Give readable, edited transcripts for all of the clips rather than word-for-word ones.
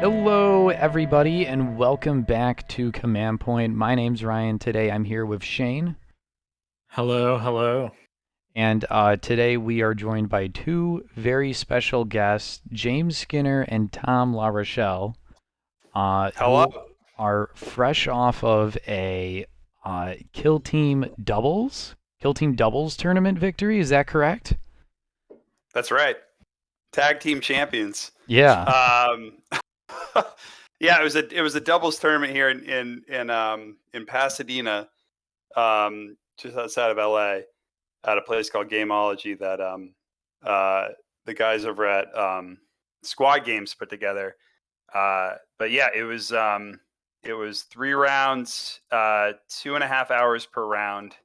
Hello, everybody, and welcome back to Command Point. My name's Ryan. Today I'm here with Shane, Hello, hello. and today we are joined by two very special guests, James Skinner and Tom LaRochelle, Hello. who are fresh off of a Kill Team Doubles tournament victory. Is that correct? That's right. Tag team champions. Yeah. Yeah, it was a doubles tournament here in Pasadena, just outside of LA, at a place called Gameology that the guys over at Squad Games put together. But yeah, it was 3 rounds, 2.5 hours per round,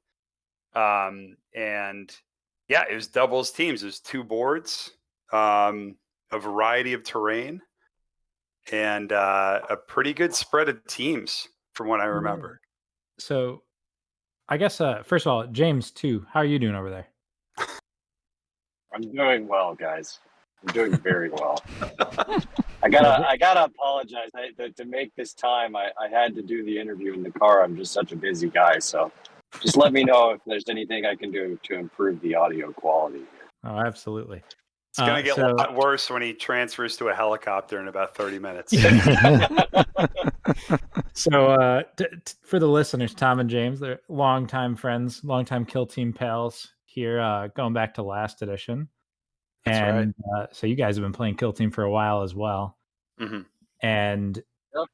and yeah, it was doubles teams. It was two boards, a variety of terrain, and a pretty good spread of teams from what I remember. So, I guess first of all, James too. How are you doing over there? I'm doing well, guys. I'm doing very well. I gotta apologize. To make this time, I had to do the interview in the car. I'm just such a busy guy, so just let me know if there's anything I can do to improve the audio quality. Oh, absolutely. It's going to get a lot worse when he transfers to a helicopter in about 30 minutes. So, for the listeners, Tom and James, they're longtime friends, longtime Kill Team pals here, going back to last edition. That's and so you guys have been playing Kill Team for a while as well. Mm-hmm. And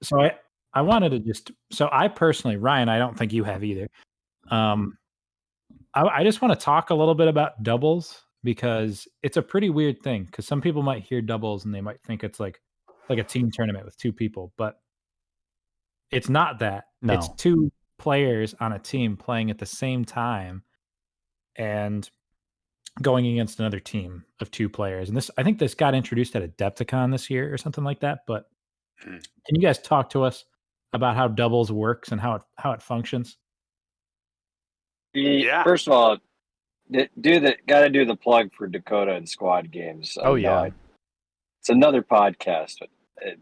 so I wanted to so I personally, Ryan, I don't think you have either. I just want to talk a little bit about doubles because it's a pretty weird thing. Because some people might hear doubles and they might think it's like a team tournament with two people, but it's not that. No. It's two players on a team playing at the same time and going against another team of two players. And I think this got introduced at Adepticon this year or something like that. But can you guys talk to us about how doubles works and how it functions? Yeah. First of all, gotta do the plug for Dakota and Squad Games. It's another podcast, but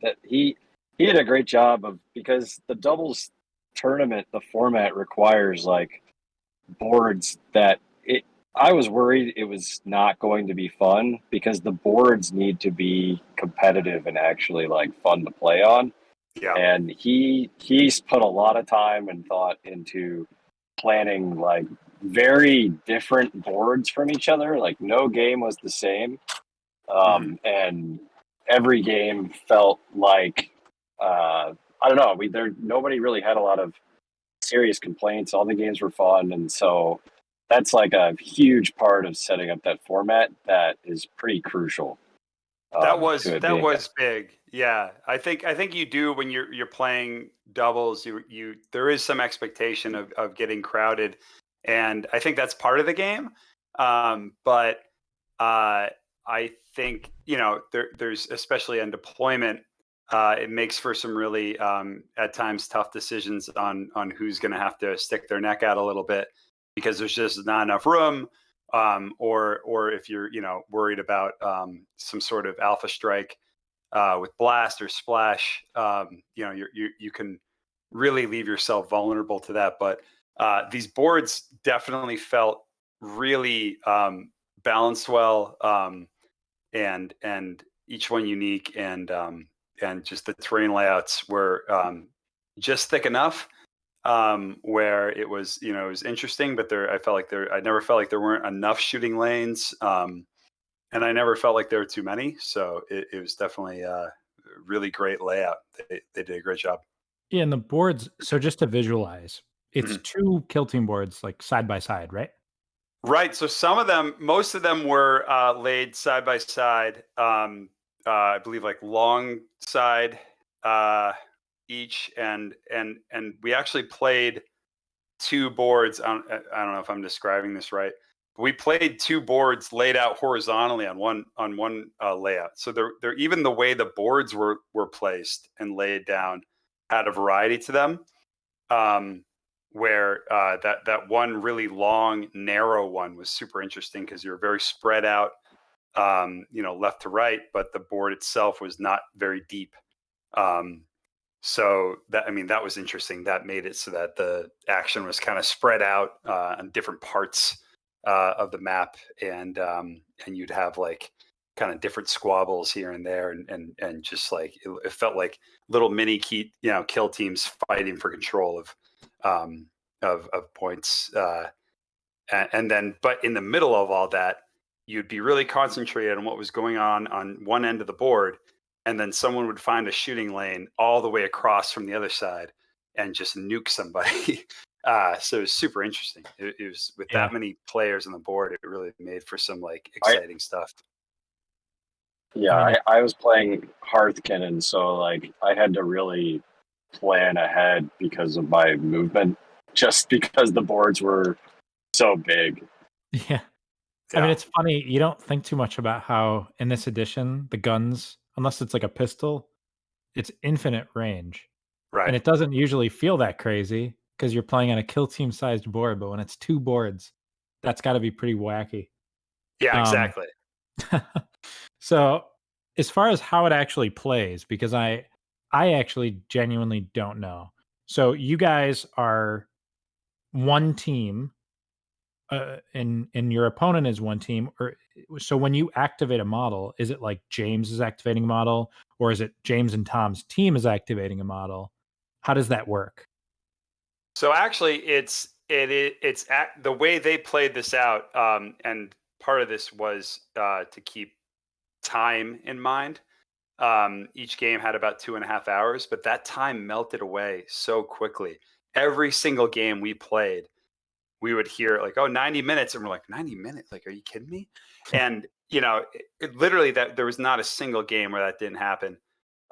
that he did a great job because the doubles tournament, the format requires like boards that I was worried it was not going to be fun because the boards need to be competitive and actually like fun to play on. Yeah. And he's put a lot of time and thought into planning like very different boards from each other. Like no game was the same. And every game felt like I don't know, nobody really had a lot of serious complaints. All the games were fun, and so that's like a huge part of setting up that format that is pretty crucial. That was big. Yeah, I think you do when you're playing doubles. You there is some expectation of getting crowded, and I think that's part of the game. But I think there's especially on deployment. It makes for some really at times tough decisions on who's going to have to stick their neck out a little bit because there's just not enough room. Or if you're worried about some sort of alpha strike with blast or splash, you can really leave yourself vulnerable to that. But these boards definitely felt really balanced well, and each one unique, and just the terrain layouts were just thick enough. Where it was, it was interesting, but I never felt like there weren't enough shooting lanes, and I never felt like there were too many. So it was definitely a really great layout. They did a great job. Yeah, and the boards. So just to visualize, it's two Kill Team boards like side by side, right? Right. So most of them were laid side by side. I believe like long side each, and we actually played two boards. I don't know if I'm describing this right. But we played two boards laid out horizontally on one layout. So they're even the way the boards were placed and laid down had a variety to them. Where that one really long, narrow one was super interesting because you were very spread out, left to right, but the board itself was not very deep. So that was interesting. That made it so that the action was kind of spread out on different parts of the map, and you'd have like kind of different squabbles here and there, and just like it felt like little mini kill teams fighting for control of points. And then, but in the middle of all that, you'd be really concentrated on what was going on one end of the board, and then someone would find a shooting lane all the way across from the other side and just nuke somebody. So it was super interesting. It was with that many players on the board, it really made for some like exciting stuff. Yeah, I was playing Hearthkin, and so like I had to really plan ahead because of my movement, just because the boards were so big. Yeah. I mean, it's funny. You don't think too much about how in this edition, the guns, unless it's like a pistol, it's infinite range. Right. And it doesn't usually feel that crazy because you're playing on a kill team sized board. But when it's 2 boards, that's got to be pretty wacky. Yeah, exactly. So as far as how it actually plays, because I actually genuinely don't know. So you guys are one team, and your opponent is one team, or so when you activate a model, is it like James is activating a model, or is it James and Tom's team is activating a model? How does that work? So actually, it's the way they played this out, and part of this was to keep time in mind. Each game had about 2.5 hours, but that time melted away so quickly. Every single game we played, we would hear like, "Oh, 90 minutes," and we're like, "90 minutes? Like, are you kidding me?" And it literally that there was not a single game where that didn't happen.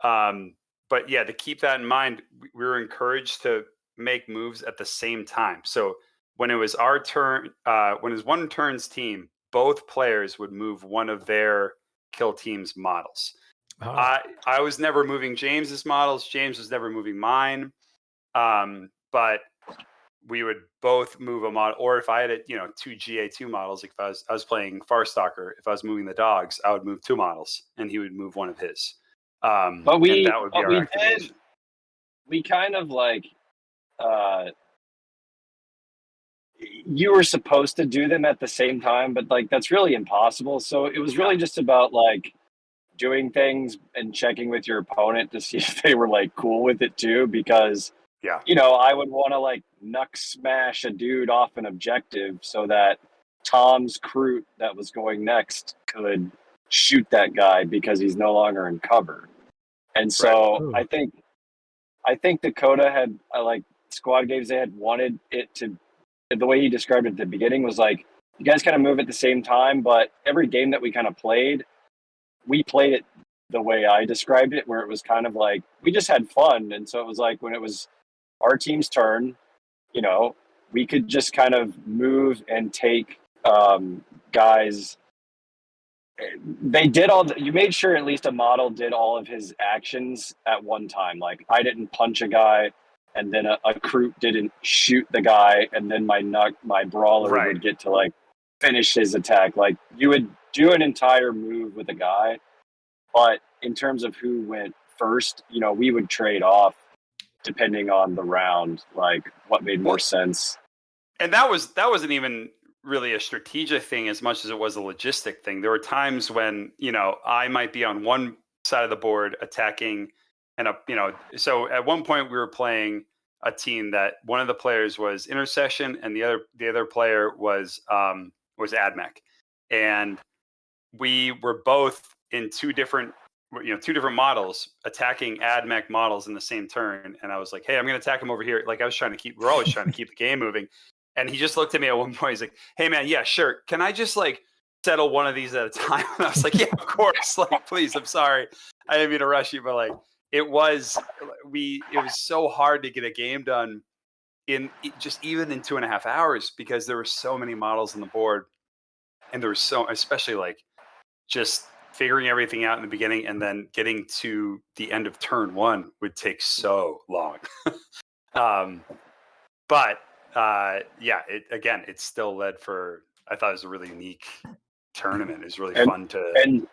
But yeah, to keep that in mind, we were encouraged to make moves at the same time. So when it was our turn, when it was one turn's team, both players would move one of their kill team's models. Oh. I was never moving James's models. James was never moving mine. But we would both move a model, or if I had two GA2 models, like if I was playing Farstalker, if I was moving the dogs, I would move 2 models, and he would move one of his. But we, and that would be our activation. We kind of like, you were supposed to do them at the same time, but like that's really impossible. So it was really just about like doing things and checking with your opponent to see if they were like cool with it too, because I would want to like knuck smash a dude off an objective so that Tom's Groot that was going next could shoot that guy because he's no longer in cover. And so I think Dakota had like squad games, they had wanted it to, the way he described it at the beginning was like, you guys kind of move at the same time, but every game that we kind of played, we played it the way I described it, where it was kind of like, we just had fun. And so it was like, when it was our team's turn, we could just kind of move and take guys. They did you made sure at least a model did all of his actions at one time. Like I didn't punch a guy, and then a Groot didn't shoot the guy, and then my brawler would get to like finish his attack. Like you would do an entire move with a guy, but in terms of who went first, we would trade off depending on the round, like what made more sense. And that wasn't even really a strategic thing as much as it was a logistic thing. There were times when, I might be on one side of the board attacking, and so at one point we were playing a team that one of the players was intercession and the other player was AdMech. And we were both in two different models attacking AdMech models in the same turn. And I was like, hey, I'm going to attack him over here. Like we're always trying to keep the game moving. And he just looked at me at one point. He's like, hey man, yeah, sure. Can I just like settle one of these at a time? And I was like, yeah, of course. Like, please, I'm sorry. I didn't mean to rush you, but like, it was so hard to get a game done even in 2.5 hours, because there were so many models on the board. And there was especially like just figuring everything out in the beginning and then getting to the end of turn 1 would take so long. But it still led for, I thought it was a really unique tournament. It was really fun to.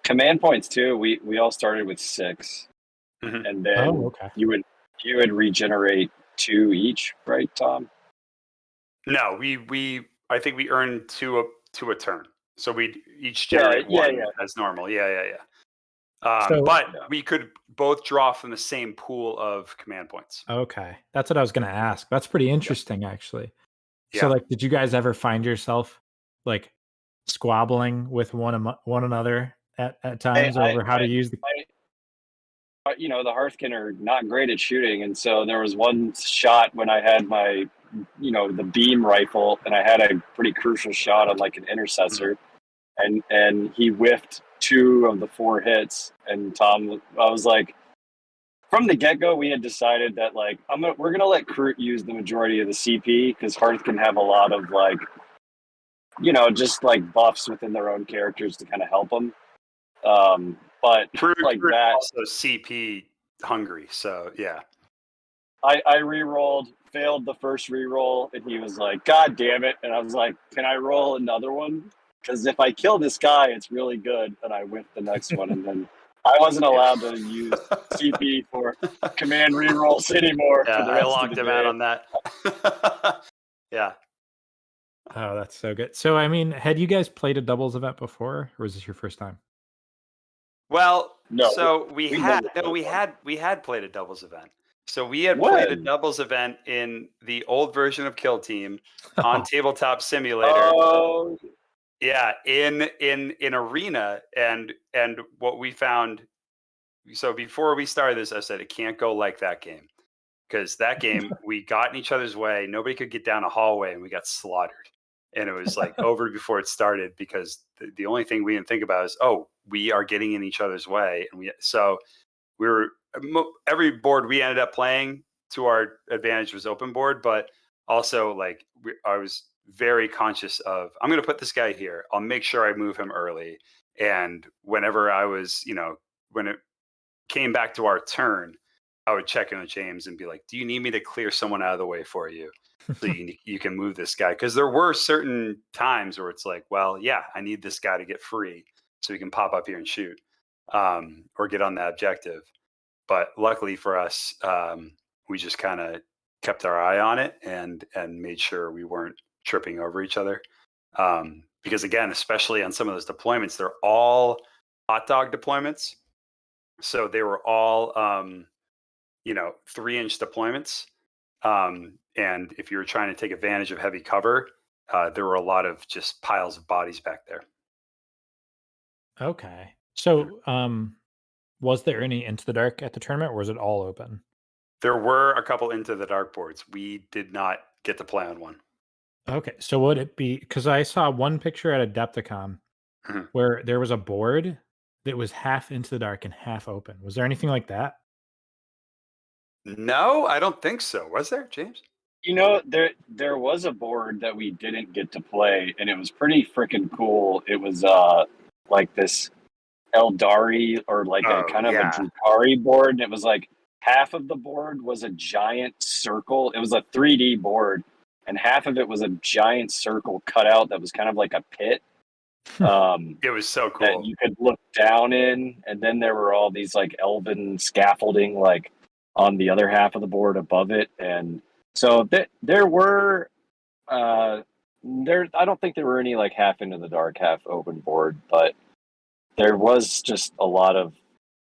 Command points too. We all started with 6, and then okay. you would regenerate 2 each, right, Tom? No, I think we earned 2 a turn, so we'd each generate 1 as normal. Yeah. But we could both draw from the same pool of command points. Okay, that's what I was going to ask. That's pretty interesting, actually. So, Yeah. like, did you guys ever find yourself like squabbling with one another at times over how to use the? You know, the Hearthkin are not great at shooting, and so there was one shot when I had my, you know, the beam rifle, and I had a pretty crucial shot on like an intercessor, and he whiffed 2 of the 4 hits, and Tom, I was like, from the get go, we had decided that like we're gonna let Groot use the majority of the CP because Hearth can have a lot of like, you know, just like buffs within their own characters to kind of help them. But Groot that also CP hungry, so yeah. I re-rolled, failed the first re-roll, and he was like, "God damn it!" And I was like, "Can I roll another one? Because if I kill this guy, it's really good." And I whipped the next one, and then I wasn't allowed to use CP for command re-rolls anymore for the I rest of locked the him day. out on that. Yeah. Oh, that's so good. So, I mean, had you guys played a doubles event before, or was this your first time? Well, No, so we had played a doubles event. So we had played a When? doubles event in the old version of Kill Team on Tabletop Simulator. Oh, Yeah, in Arena, and what we found. So before we started this, I said it can't go like that game, because that game we got in each other's way. Nobody could get down a hallway, and we got slaughtered. And it was like over before it started, because the only thing we didn't think about is, oh, we are getting in each other's way, and we were every board we ended up playing to our advantage was open board, but also like I was very conscious of, I'm going to put this guy here. I'll make sure I move him early. And whenever I was, when it came back to our turn, I would check in with James and be like, "Do you need me to clear someone out of the way for you, so you can move this guy?" Because there were certain times where it's like, well, yeah, I need this guy to get free so he can pop up here and shoot, or get on that objective. But luckily for us, we just kind of kept our eye on it and made sure we weren't tripping over each other. Because again, especially on some of those deployments, they're all hot dog deployments. So they were all 3-inch deployments. And if you were trying to take advantage of heavy cover, there were a lot of just piles of bodies back there. Okay. So, was there any Into the Dark at the tournament, or was it all open? There were a couple Into the Dark boards. We did not get to play on one. Okay. So, would it be because I saw one picture at Adepticon Mhm. where there was a board that was half Into the Dark and half open? Was there anything like that? No, I don't think so. Was there, James? you know, there was a board that we didn't get to play, and it was pretty freaking cool. It was like this Eldari, or like a Oh, kind of a yeah. Drukari board, and it was like half of the board was a giant circle. It was a 3D board, and half of it was a giant circle cut out that was kind of like a pit. It was so That cool. you could look down in, and then there were all these like elven scaffolding like on the other half of the board above it, and so there were I don't think there were any like half Into the Dark, half open board, but there was just a lot of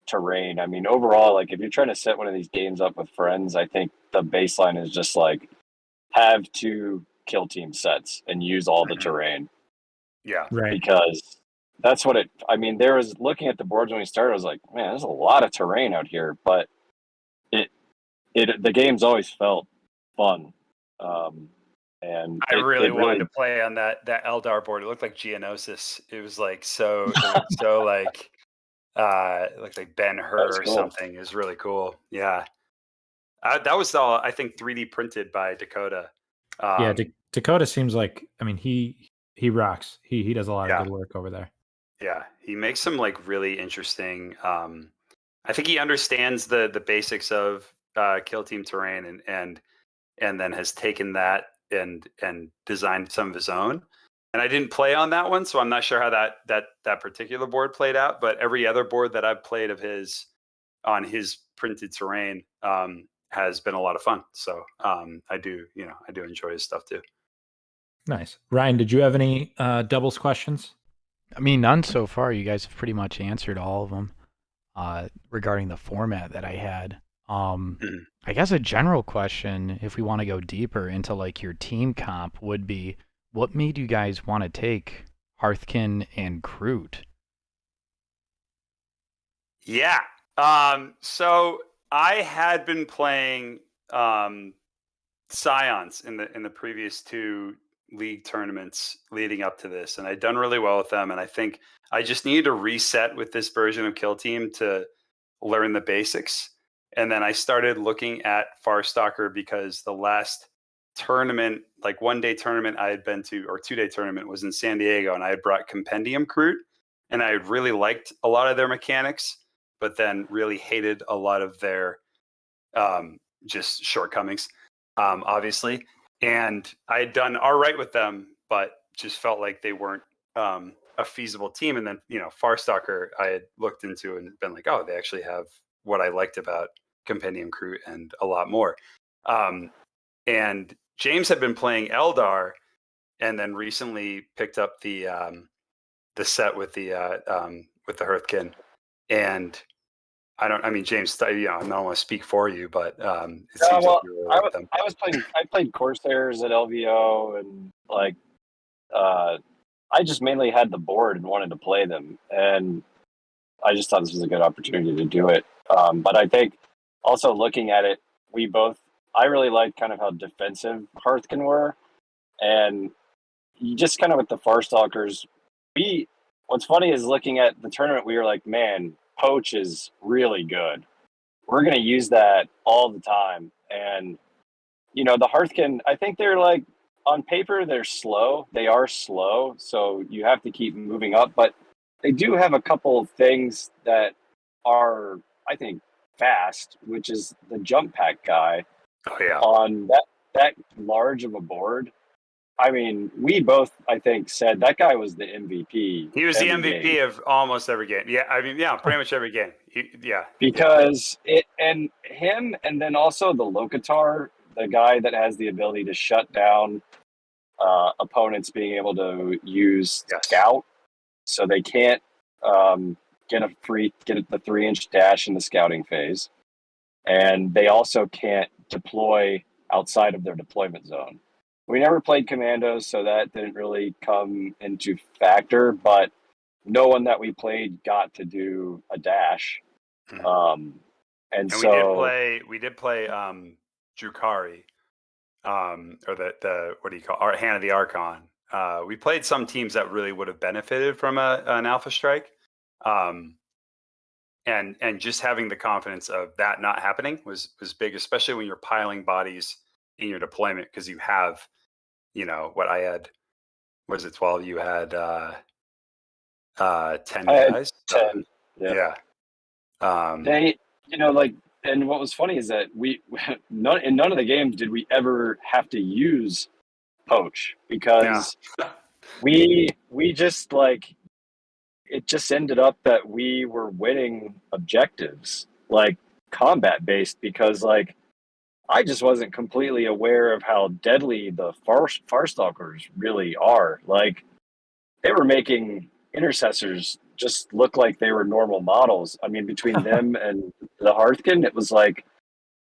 terrain. I mean, overall, like if you're trying to set one of these games up with friends, I think the baseline is just like have 2 kill team sets and use all the Mhm. terrain, Yeah. Right. because that's what it. I mean, there was looking at the boards when we started. I was like, man, there's a lot of terrain out here, but the game's always felt fun, and I really it wanted to play on that Eldar board. It looked like Geonosis. It was like so like it looked like Ben Hur or cool. something. It was really cool. Yeah. That was all, I think, 3D printed by Dakota. Yeah, Dakota seems like, I mean, he rocks. He does a lot of Yeah. good work over there. Yeah, he makes some like really interesting. I think he understands the basics of kill team terrain, and then has taken that and designed some of his own. And I didn't play on that one, so I'm not sure how that particular board played out. But every other board that I've played of his on his printed terrain has been a lot of fun. So I do enjoy his stuff too. Nice. Ryan, did you have any doubles questions? I mean, none so far. You guys have pretty much answered all of them regarding the format that I had. I guess a general question, if we want to go deeper into like your team comp, would be what made you guys want to take Hearthkin and Groot? Yeah. So I had been playing Scions in the previous two league tournaments leading up to this, and I'd done really well with them. And I think I just needed to reset with this version of Kill Team to learn the basics. And then I started looking at Farstalker because the last tournament, like 1-day tournament I had been to, or 2-day tournament, was in San Diego, and I had brought Compendium Groot, and I really liked a lot of their mechanics, but then really hated a lot of their just shortcomings, obviously. And I had done all right with them, but just felt like they weren't a feasible team. And then, Farstalker I had looked into and been like, oh, they actually have what I liked about Compendium Groot and a lot more. And James had been playing Eldar, and then recently picked up the set with the Hearthkin. And James, I don't want to speak for you, but it seems like you really like them. I played Corsairs at LVO, and like I just mainly had the board and wanted to play them, and I just thought this was a good opportunity to do it. But I think also looking at it, I really liked kind of how defensive Hearthkin were, and you just kind of with the Farstalkers, what's funny is looking at the tournament, we were like, man, Poach is really good. We're going to use that all the time. And, the Hearthkin, I think they're like, on paper, they're slow. They are slow, so you have to keep moving up. But they do have a couple of things that are, I think, fast, which is the jump pack guy. Oh, yeah. On that large of a board. I mean, we both, I think, said that guy was the MVP. He was the MVP of almost every game. Yeah, pretty much every game. Because him, and then also the Locatar, the guy that has the ability to shut down opponents being able to use Scout, so they can't get the 3-inch dash in the scouting phase, and they also can't deploy outside of their deployment zone. We never played commandos, so that didn't really come into factor, but no one that we played got to do a dash. And so we did play Drukari, or the what do you call our Hand of the Archon. We played some teams that really would have benefited from an Alpha Strike. And just having the confidence of that not happening was big, especially when you're piling bodies in your deployment, because you have, what I had, was it 12? You had 10 guys. 10. Yeah. And what was funny is that in none of the games did we ever have to use Poach, because we just like, it just ended up that we were winning objectives, like combat based, because like I just wasn't completely aware of how deadly the Farstalkers really are. Like, they were making intercessors just look like they were normal models. I mean, between them and the Hearthkin, it was like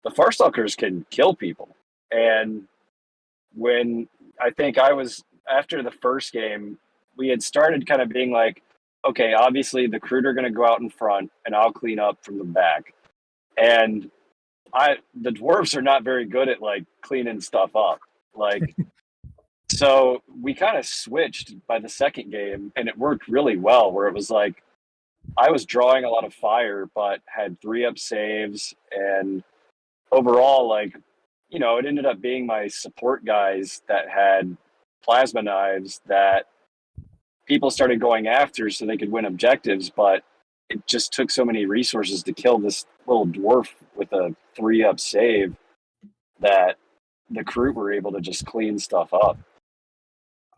the Farstalkers can kill people. And when I think after the first game, we had started kind of being like, okay, obviously the Groot are going to go out in front and I'll clean up from the back. And the dwarves are not very good at like cleaning stuff up. Like, so we kind of switched by the second game, and it worked really well, where it was like I was drawing a lot of fire, but had 3-up saves, and overall, like, it ended up being my support guys that had plasma knives that people started going after so they could win objectives, but it just took so many resources to kill this little dwarf with a 3-up save that the crew were able to just clean stuff up.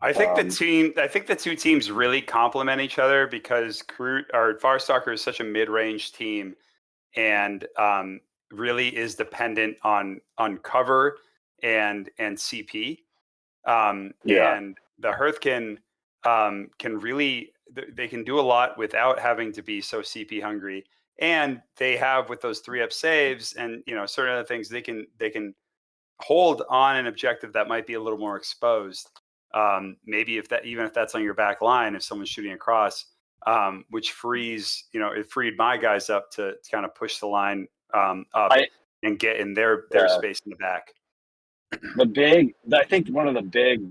I think the two teams really complement each other because Firestalker is such a mid-range team and really is dependent on cover and CP. And the Hearthkin can really they can do a lot without having to be so CP hungry. And they have with those 3-up saves and certain other things they can hold on an objective that might be a little more exposed. Maybe if that's on your back line, if someone's shooting across, which frees, it freed my guys up to kind of push the line up and get in their space in the back. I think one of the big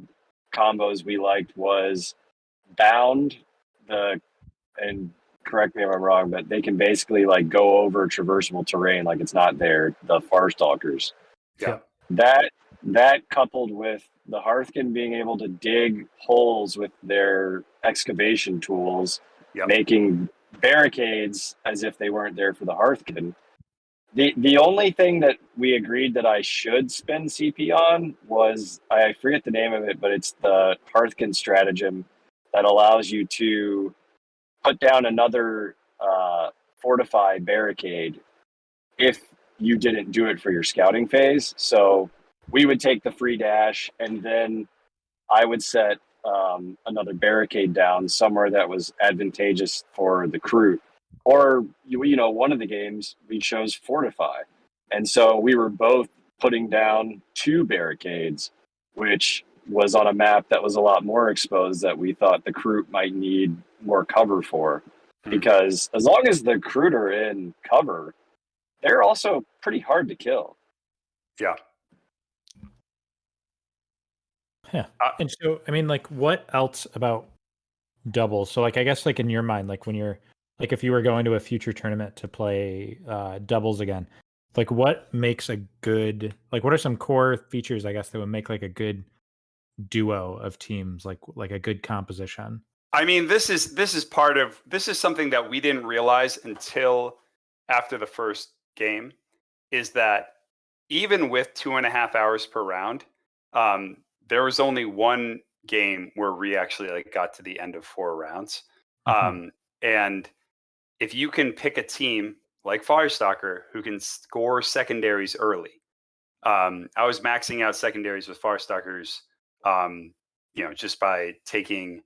combos we liked was Bound, and correct me if I'm wrong, but they can basically like go over traversable terrain like it's not there, the Farstalkers. Yeah. That coupled with the Hearthkin being able to dig holes with their excavation tools, making barricades as if they weren't there for the Hearthkin. The only thing that we agreed that I should spend CP on was, I forget the name of it, but it's the Hearthkin stratagem that allows you to put down another fortified barricade if you didn't do it for your scouting phase. So we would take the free dash, and then I would set another barricade down somewhere that was advantageous for the crew. Or, one of the games we chose Fortify. And so we were both putting down 2 barricades, which was on a map that was a lot more exposed that we thought the crew might need more cover for. Because as long as the crew are in cover, they're also pretty hard to kill. Yeah. Yeah. And so, I mean, like, what else about doubles? So, like, I guess, like, in your mind, like, when you're, like, if you were going to a future tournament to play doubles again, like, what makes a good, like, what are some core features, I guess, that would make, like, a good duo of teams, like a good composition? I mean, this is something that we didn't realize until after the first game, is that even with 2.5 hours per round, there was only one game where we actually like got to the end of 4 rounds. And if you can pick a team like Firestalker who can score secondaries early, I was maxing out secondaries with Firestalkers, just by taking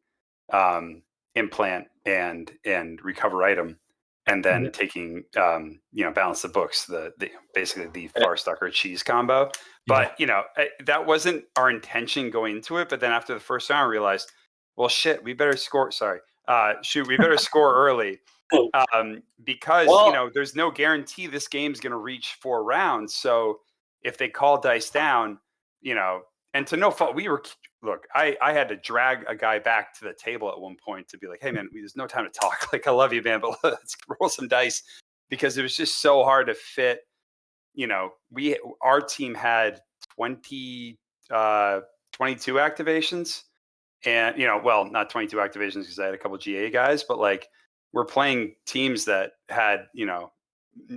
implant and recover item, and then taking balance the books, the basically the Farstalker cheese combo. But that wasn't our intention going into it. But then after the first round, I realized, well, shit, we better score. We better score early, because there's no guarantee this game's going to reach 4 rounds. So if they call dice down, and to no fault, I had to drag a guy back to the table at one point to be like, hey man, there's no time to talk. Like, I love you, man, but let's roll some dice, because it was just so hard to fit. Our team had 22 activations, and not 22 activations because I had a couple GA guys, but like, we're playing teams that had,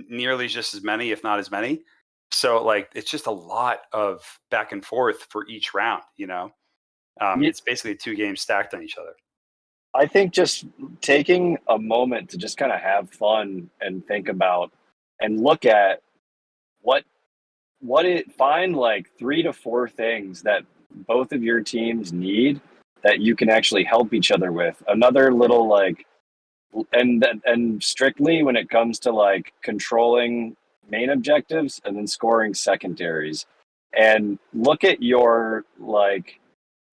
nearly just as many, if not as many. So like, it's just a lot of back and forth for each round, It's basically 2 games stacked on each other. I think just taking a moment to just kind of have fun and think about and look at find like 3 to 4 things that both of your teams need that you can actually help each other with. Another little like, and strictly when it comes to like controlling main objectives and then scoring secondaries, and look at your like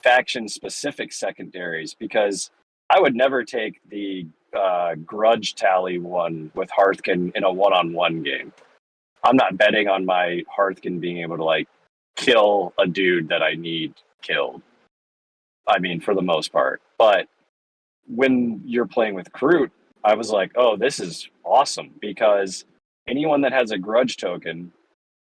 faction specific secondaries, because I would never take the grudge tally one with Hearthkin in a one-on-one game. I'm not betting on my Hearthkin being able to like kill a dude that I need killed. I mean, for the most part. But when you're playing with Groot, I was like, oh, this is awesome, because anyone that has a grudge token,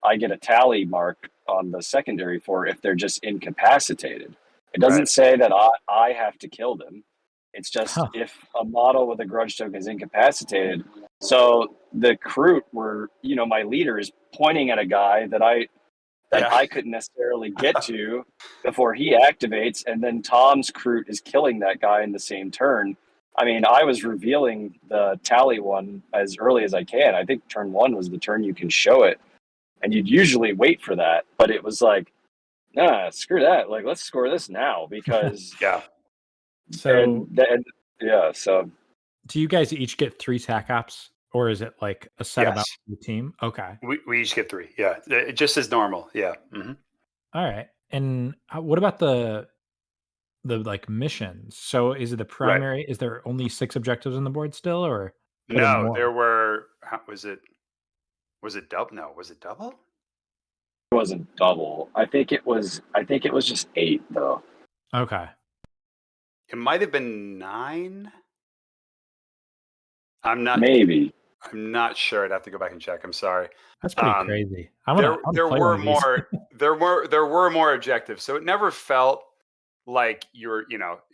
I get a tally mark on the secondary for if they're just incapacitated. It doesn't say that I have to kill them. It's just if a model with a grudge token is incapacitated. So the Groot my leader is pointing at a guy that that I couldn't necessarily get to before he activates, and then Tom's Groot is killing that guy in the same turn. I mean, I was revealing the tally one as early as I can. I think turn 1 was the turn you can show it, and you'd usually wait for that, but it was like, nah, screw that. Like, let's score this now because Yeah. So so do you guys each get 3 tac ops, or is it like a set amount Yes. for the team? Okay. We each get 3. Yeah. Just as normal. Yeah. Mm-hmm. All right. And what about the like missions? So is it the Right. primary? Is there only 6 objectives on the board still, or are there No, more? there were. Was it double? No, was it double? it wasn't double. I think it was just 8 though. Okay. It might have been 9. I'm not sure. I'd have to go back and check. I'm sorry. That's pretty crazy. There were more. there were more objectives, so it never felt like you're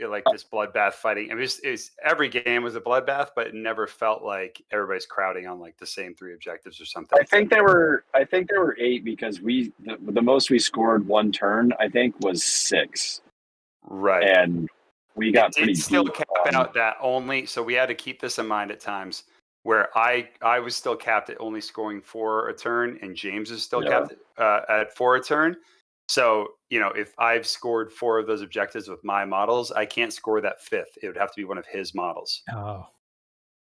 like this bloodbath fighting. I mean, it's every game was a bloodbath, but it never felt like everybody's crowding on like the same 3 objectives or something. I think there were 8 because the most we scored one turn I think was 6. Right. And we got pretty still deep cap out that only, so we had to keep this in mind at times where I was still capped at only scoring 4 a turn, and James is still capped at 4 a turn. So, if I've scored 4 of those objectives with my models, I can't score that 5th. It would have to be one of his models. Oh.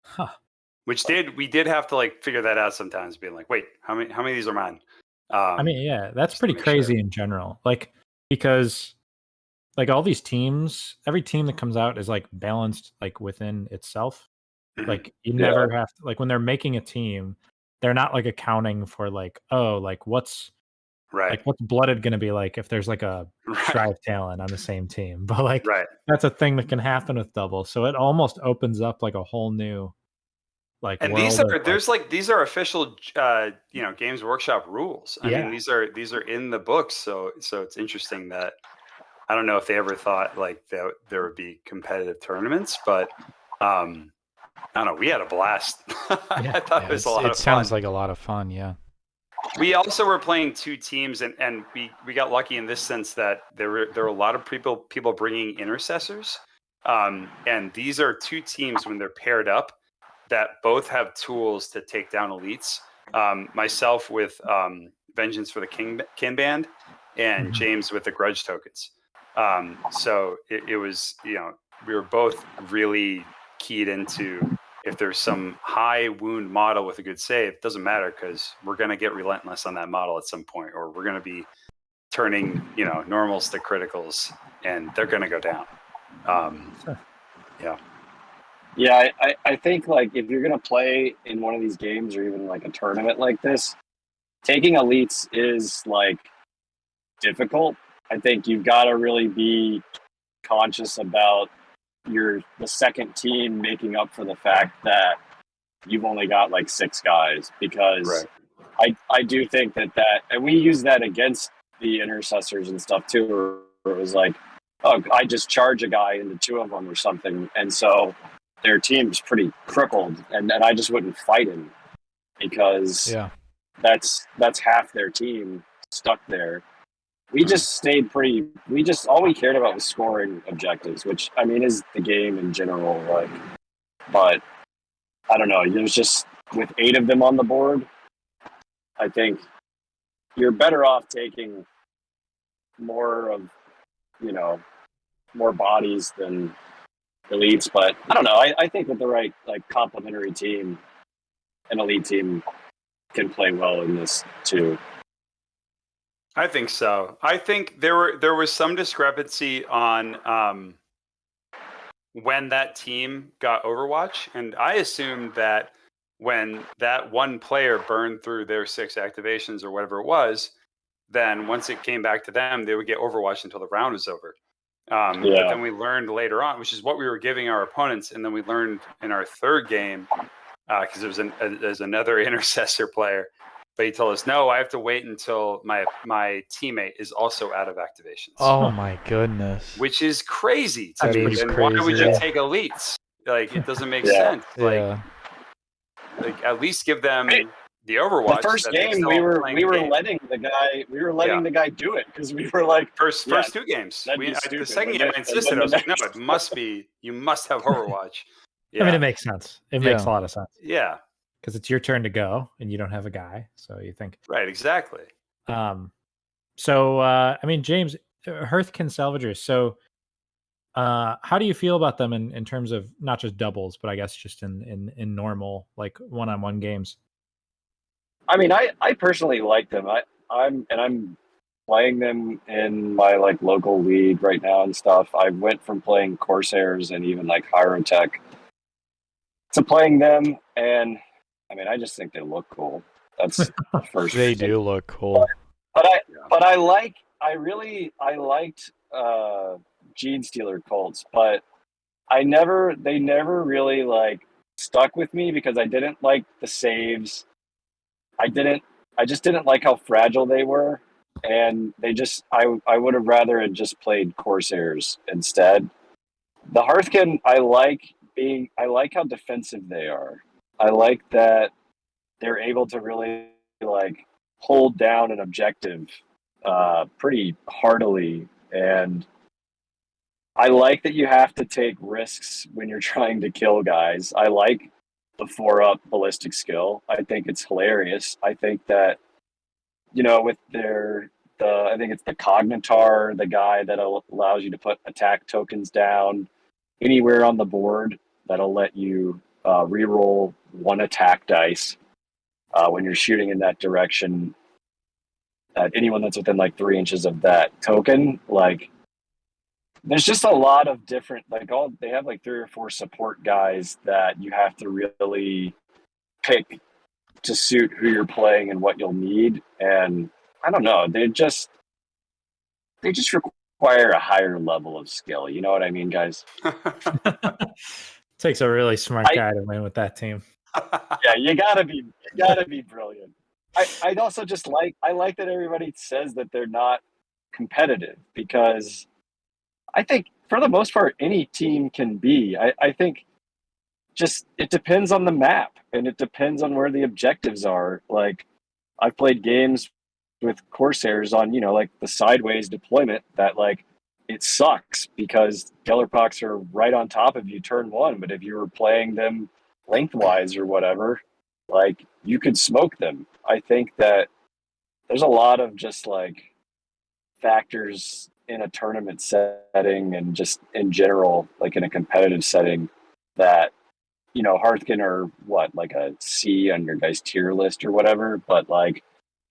Huh. We did have to like figure that out sometimes, being like, wait, how many of these are mine? I mean, yeah, that's pretty crazy in general. Like, because like all these teams, every team that comes out is like balanced like within itself. Like you never have to, like when they're making a team, they're not like accounting for like, oh, like what's blooded going to be like if there's like a Shrive Talon on the same team. But like that's a thing that can happen with double. So it almost opens up like a whole new like and world these are official Games Workshop rules. I mean, these are in the books, so it's interesting that I don't know if they ever thought like there would be competitive tournaments, but I don't know. We had a blast. I thought it was a lot of fun. It sounds like a lot of fun. Yeah. We also were playing 2 teams, and we got lucky in this sense that there were a lot of people bringing intercessors, and these are 2 teams when they're paired up that both have tools to take down elites. Myself with Vengeance for the Kin Band, and James with the Grudge tokens. So it was, we were both really keyed into, if there's some high wound model with a good save, it doesn't matter because we're going to get relentless on that model at some point, or we're going to be turning, normals to criticals, and they're going to go down. Yeah, I think like if you're going to play in one of these games or even like a tournament like this, taking elites is like difficult. I think you've got to really be conscious about the second team making up for the fact that you've only got like 6 guys, because I do think that and we use that against the intercessors and stuff too, where it was like, oh, I just charge a guy into 2 of them or something, and so their team's pretty crippled, and I just wouldn't fight him because that's half their team stuck there. We just stayed all we cared about was scoring objectives, which I mean is the game in general, like, but I don't know, it was just with 8 of them on the board, I think you're better off taking more of, more bodies than elites, but I don't know, I think with the right like complementary team, an elite team can play well in this too. I think so. I think there was some discrepancy on when that team got Overwatch, and I assumed that when that one player burned through their 6 activations or whatever it was, then once it came back to them, they would get Overwatch until the round was over. But then we learned later on, which is what we were giving our opponents, and then we learned in our 3rd game, because there's another intercessor player, but he told us, no, I have to wait until my teammate is also out of activations. Oh my goodness. Which is crazy to That me. is And crazy. why would you take elites? Like, it doesn't make sense. Like, at least give them the Overwatch. The first game we were letting the guy do it because we were like first 2 games. The second game I insisted. I was like, no, it must be. You must have Overwatch. Yeah. I mean, it makes sense. It makes a lot of sense. Yeah, because it's your turn to go and you don't have a guy, so you think right, exactly. So I mean, James, Hearthkin Salvagers. So how do you feel about them in terms of not just doubles, but I guess just in normal like one-on-one games? I mean, I personally like them. I'm playing them in my like local league right now and stuff. I went from playing Corsairs and even like Hyrotech to playing them, and I mean, I just think they look cool. That's the first. They do look cool. But I liked Gene Stealer Colts, but they never really like stuck with me because I didn't like the saves. I just didn't like how fragile they were, and I would have rather had just played Corsairs instead. The Hearthkin I like how defensive they are. I like that they're able to really like hold down an objective pretty heartily, and I like that you have to take risks when you're trying to kill guys. I like the 4-up ballistic skill. I think it's hilarious. I think that, with I think it's the Cognitar, the guy that allows you to put attack tokens down anywhere on the board that'll let you reroll 1 attack dice when you're shooting in that direction. Anyone that's within like 3 inches of that token, like, there's just a lot of different, like, they have like 3 or 4 support guys that you have to really pick to suit who you're playing and what you'll need. And I don't know, they just require a higher level of skill. You know what I mean, guys? Takes a really smart guy to win with that team. Yeah, you gotta be brilliant. I'd also just I like that everybody says that they're not competitive, because I think for the most part any team can be. I think just it depends on the map and it depends on where the objectives are. Like, I've played games with Corsairs on, like the sideways deployment that like it sucks because Gellerpox are right on top of you turn 1, but if you were playing them lengthwise or whatever, like, you could smoke them. I think that there's a lot of just like factors in a tournament setting and just in general, like in a competitive setting, that, Hearthkin are like a C on your guys' tier list or whatever, but like,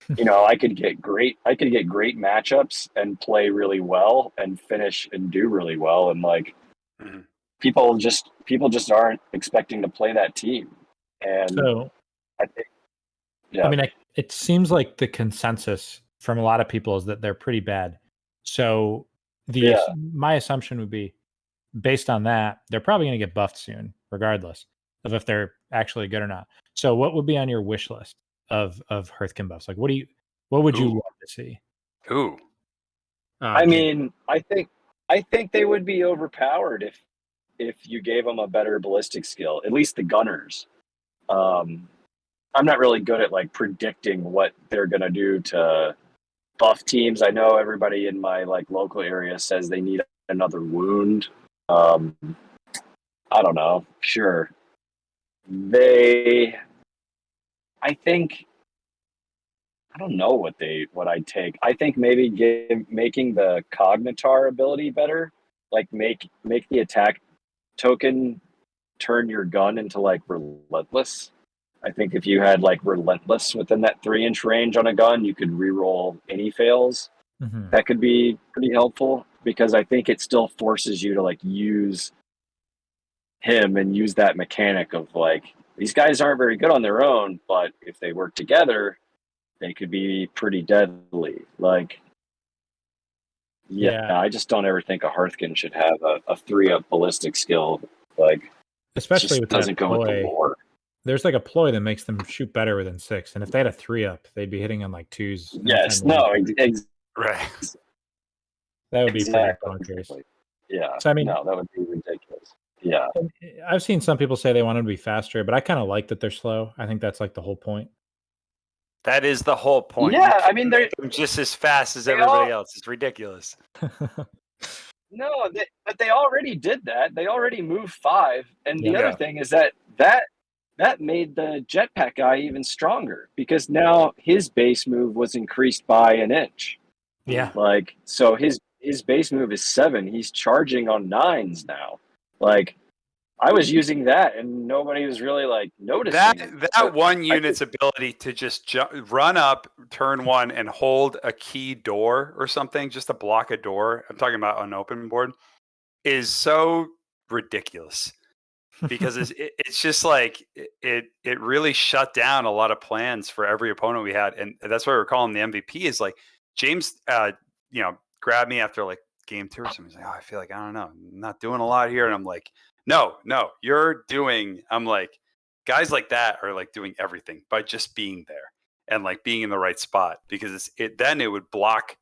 I could get great matchups and play really well and finish and do really well, and like, people just aren't expecting to play that team. And so I think, yeah, I mean, it seems like the consensus from a lot of people is that they're pretty bad. So my assumption would be, based on that, they're probably going to get buffed soon, regardless of if they're actually good or not. So what would be on your wish list of Hearthkin buffs? Like, what would you love to see? Ooh. I mean, I think they would be overpowered if you gave them a better ballistic skill, at least the gunners. I'm not really good at like predicting what they're going to do to buff teams. I know everybody in my like local area says they need another wound. I don't know. Sure. I don't know what I'd take. I think maybe making the Cognitar ability better, like make the attack token turn your gun into like Relentless. I think if you had like Relentless within that 3-inch range on a gun, you could reroll any fails. Mm-hmm. That could be pretty helpful, because I think it still forces you to like use him and use that mechanic of like, these guys aren't very good on their own, but if they work together, they could be pretty deadly. Like, yeah. I just don't ever think a Hearthkin should have a 3-up ballistic skill. Like, especially with doesn't go with the lore. There's like a ploy that makes them shoot better within 6, and if they had a 3-up, they'd be hitting on like 2s. Yes, right. That would be pretty bonkers. Yeah. So I mean, no, that would be ridiculous. Yeah. I've seen some people say they want them to be faster, but I kind of like that they're slow. I think that's like the whole point. That is the whole point. Yeah, I mean, they're just as fast as everybody else. It's ridiculous. No, but they already did that. They already moved 5. And the other Yeah. thing is that made the jetpack guy even stronger because now his base move was increased by an inch. Yeah. Like, so his base move is 7. He's charging on 9s now. Like, I was using that, and nobody was really like noticing that one unit's ability to just run up turn 1 and hold a key door or something, just to block a door. I'm talking about an open board, is so ridiculous because it's just like it really shut down a lot of plans for every opponent we had, and that's why we're calling the MVP. Is like James, grabbed me after like game 2 or something. He's like, "Oh, I feel like I don't know, I'm not doing a lot here," and I'm like, No, you're doing. I'm like, guys like that are like doing everything by just being there and like being in the right spot because then it would block,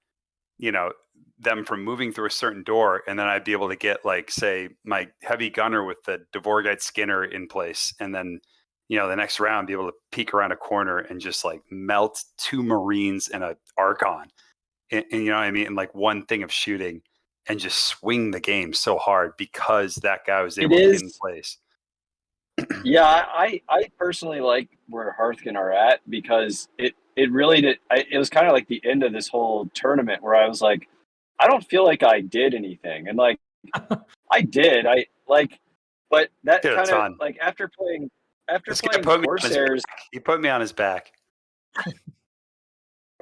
them from moving through a certain door, and then I'd be able to get like say my heavy gunner with the Dvorgite Skinner in place, and then the next round be able to peek around a corner and just like melt 2 Marines and a Archon, and you know what I mean, and like one thing of shooting. And just swing the game so hard because that guy was able to get in place. Yeah, I personally like where Hearthkin are at because it really did. It was kind of like the end of this whole tournament where I was like, I don't feel like I did anything, and like I did. But that kind of like after playing Corsairs, he put me on his back.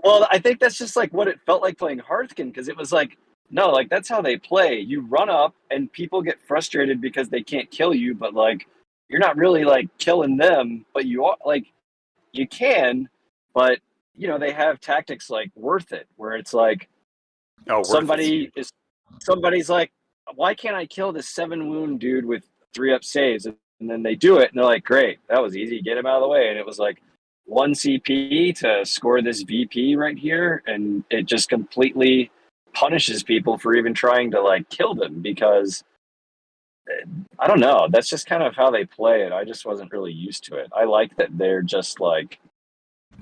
Well, I think that's just like what it felt like playing Hearthkin because it was like. No, like that's how they play. You run up and people get frustrated because they can't kill you, but like you're not really like killing them, but you are like you can, but they have tactics like Worth It where it's like somebody's like, why can't I kill this 7 wound dude with 3-up saves? And then they do it and they're like, great, that was easy, get him out of the way. And it was like 1 CP to score this VP right here, and it just completely punishes people for even trying to like kill them because I don't know. That's just kind of how they play it. I just wasn't really used to it. I like that they're just like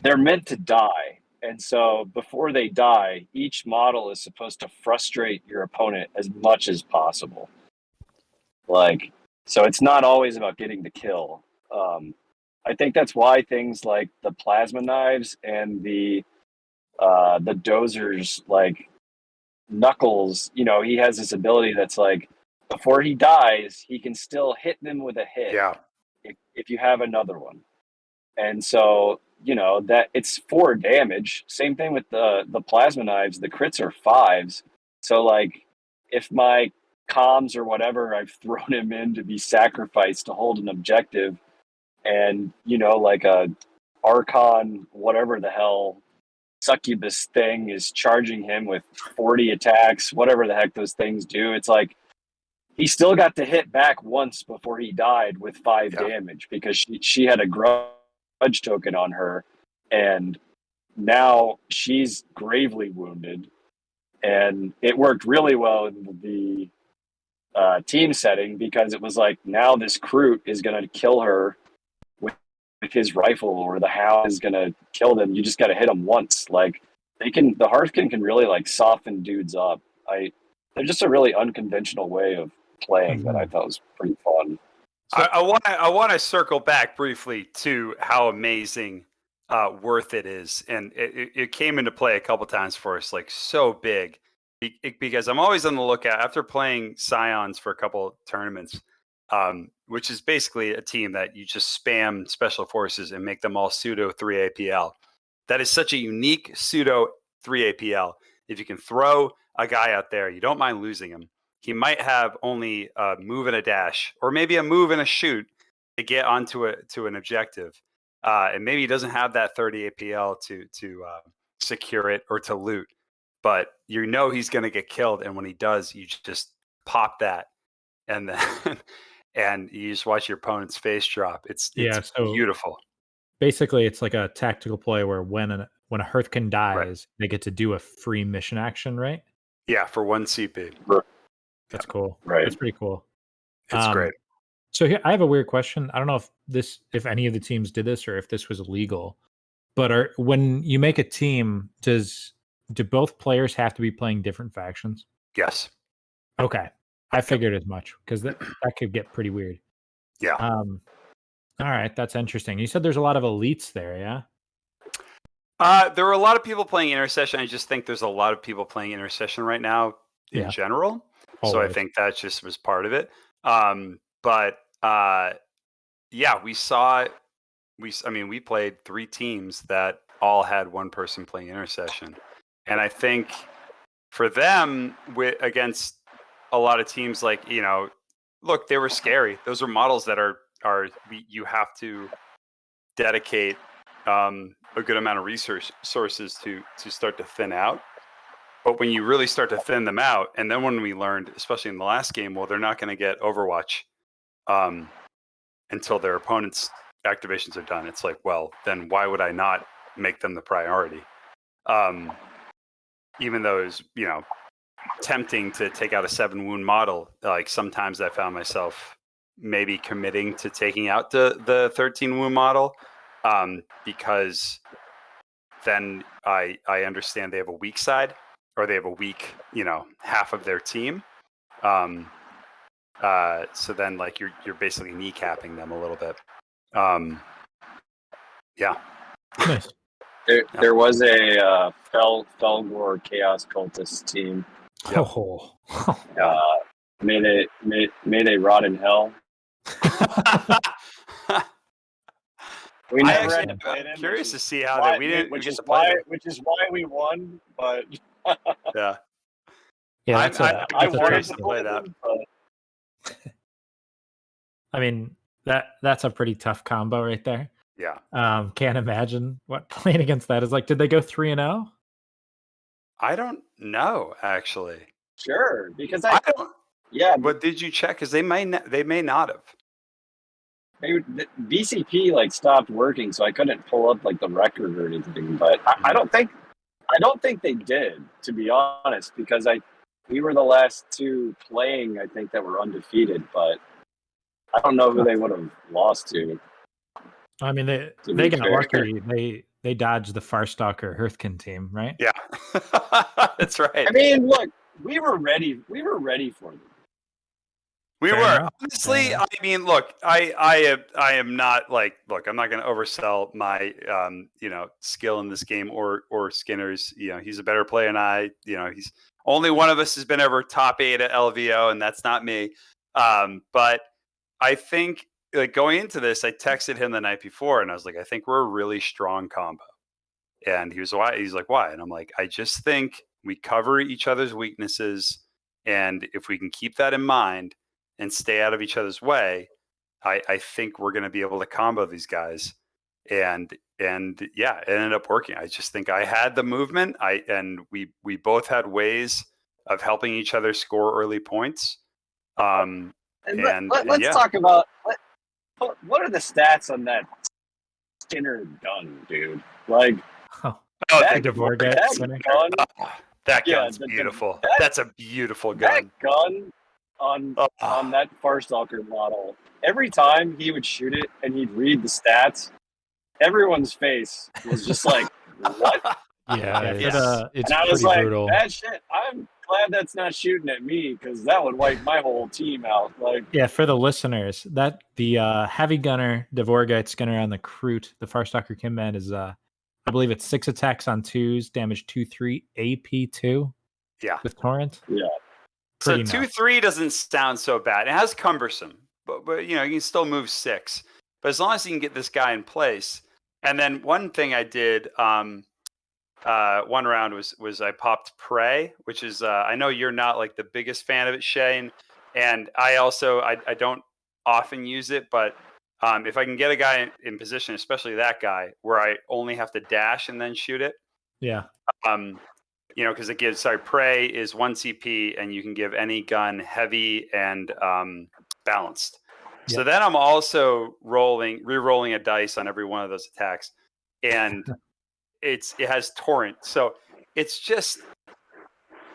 they're meant to die. And so before they die, each model is supposed to frustrate your opponent as much as possible. Like, so it's not always about getting the kill. I think that's why things like the plasma knives and the dozers, like Knuckles, he has this ability that's like before he dies, he can still hit them with a hit. Yeah. If you have another one. And so, that it's 4 damage. Same thing with the plasma knives. The crits are 5s. So like if my comms or whatever, I've thrown him in to be sacrificed to hold an objective, and like a Archon, whatever the hell succubus thing is charging him with 40 attacks, whatever the heck those things do. It's like he still got to hit back once before he died with 5 damage because she had a grudge token on her, and now she's gravely wounded. And it worked really well in the team setting because it was like now this Groot is going to kill her with his rifle, or the Hound is going to kill them. You just got to hit them once. Like the Hearthkin can really like soften dudes up. They're just a really unconventional way of playing that I thought was pretty fun. So, I want to circle back briefly to how amazing Worth It is, and it came into play a couple times for us, like so big, because I'm always on the lookout after playing Scions for a couple tournaments, which is basically a team that you just spam special forces and make them all pseudo 3 APL. That is such a unique pseudo 3 APL. If you can throw a guy out there, you don't mind losing him. He might have only a move and a dash, or maybe a move and a shoot to get onto an objective, and maybe he doesn't have that 30 APL to secure it or to loot. But he's going to get killed, and when he does, you just pop that, and then and you just watch your opponent's face drop. It's beautiful. Basically, it's like a tactical play where when a Hearthkin dies, they get to do a free mission action, right? Yeah, for 1 CP. That's cool. Right. That's pretty cool. It's great. So here, I have a weird question. I don't know if any of the teams did this or if this was illegal, But when you make a team, do both players have to be playing different factions? Yes. Okay. I figured as much because that could get pretty weird. Yeah. All right, that's interesting. You said there's a lot of elites there, yeah? There are a lot of people playing Intercession. I just think there's a lot of people playing Intercession right now in general. So I think that just was part of it. Yeah, we played 3 teams that all had one person playing Intercession. And I think for them, against a lot of teams, like, look, they were scary. Those are models that you have to dedicate a good amount of resources to start to thin out. But when you really start to thin them out, and then when we learned, especially in the last game, well, they're not going to get Overwatch until their opponent's activations are done. It's like, well, then why would I not make them the priority? Even though it's, tempting to take out a 7 wound model, like sometimes I found myself maybe committing to taking out the 13 wound model, because then I understand they have a weak side, or they have a weak, half of their team. So then, like, you're basically kneecapping them a little bit. Yeah. Nice. There was a Felgor Chaos Cultist team. Yep. May they rot in hell. We never had to play them. I'm curious to see how we didn't. Which is why we won. But yeah, I wanted to play that. I mean, that's a pretty tough combo right there. Yeah. Can't imagine what playing against that is like. Did they go 3-0? I don't know, actually. Sure, because I don't. Yeah, but did you check? Because they may not have. BCP like stopped working, so I couldn't pull up like the record or anything. But I don't think they did, to be honest, because we were the last 2 playing, I think, that were undefeated. But I don't know who they would have lost to. I mean, they got lucky. They dodged the Farstalker Hearthkin team, right? Yeah, that's right. I mean, look, we were ready. We were ready for them. We were. Honestly, I mean, look, I am not like, look, I'm not going to oversell my skill in this game or Skinner's. He's a better player than I. He's only one of us has been ever top 8 at LVO, and that's not me. But I think, like, going into this, I texted him the night before, and I was like, I think we're a really strong combo. And he's like, why? And I'm like, I just think we cover each other's weaknesses, and if we can keep that in mind and stay out of each other's way, I think we're going to be able to combo these guys. And yeah, it ended up working. I just think I had the movement. We both had ways of helping each other score early points. Let's talk about what are the stats on that Skinner gun, dude? Like, that gun's beautiful. That's a beautiful gun. That gun on that Farstalker model, every time he would shoot it and he'd read the stats, everyone's face was just like, what? Yeah, it's and I was pretty like, brutal. that shit, I'm glad that's not shooting at me, because that would wipe my whole team out. Like, yeah, for the listeners, that the heavy gunner Dvorgite Skinner on the Groot, the Farstalker Kimband is I believe it's 6 attacks on 2s, damage 2/3, AP 2. Yeah, with Torrent. Yeah. So 2/3 doesn't sound so bad. It has cumbersome, but you can still move 6. But as long as you can get this guy in place. And then one thing I did one round was I popped Prey, which is I know you're not like the biggest fan of it, Shane, and I also I don't often use it, but if I can get a guy in position, especially that guy, where I only have to dash and then shoot it. Yeah. Because it gives, Prey is 1 CP, and you can give any gun heavy and balanced. Yep. So then I'm also re-rolling a dice on every one of those attacks, and it has Torrent. So it's just,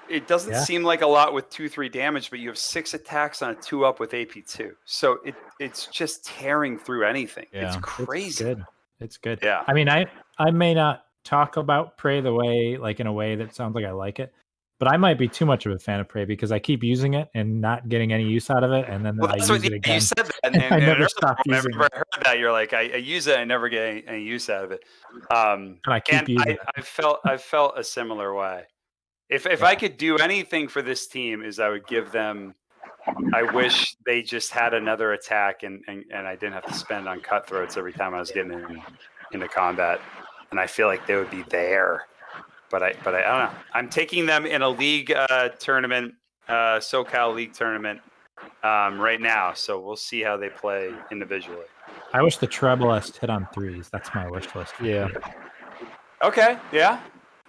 it doesn't seem like a lot with 2/3 damage, but you have 6 attacks on a 2-up with AP2. So it's just tearing through anything. Yeah. It's crazy. It's good. Yeah. I mean, I may not talk about Prey the way, like in a way that sounds like I like it, but I might be too much of a fan of Prey because I keep using it and not getting any use out of it, and then Well, I that's use what it again. you said that, and I in never an stop earlier using one, it. I heard that you're like, I use it, I never get any use out of it. And I keep using it. I felt a similar way. If I could do anything for this team, is I would give them. I wish they just had another attack, and I didn't have to spend on cutthroats every time I was getting into combat. And I feel like they would be there. But I don't know. I'm taking them in a league tournament, SoCal League tournament, right now. So we'll see how they play individually. I wish the Trebleist hit on 3s. That's my wish list. Yeah. Okay. Yeah.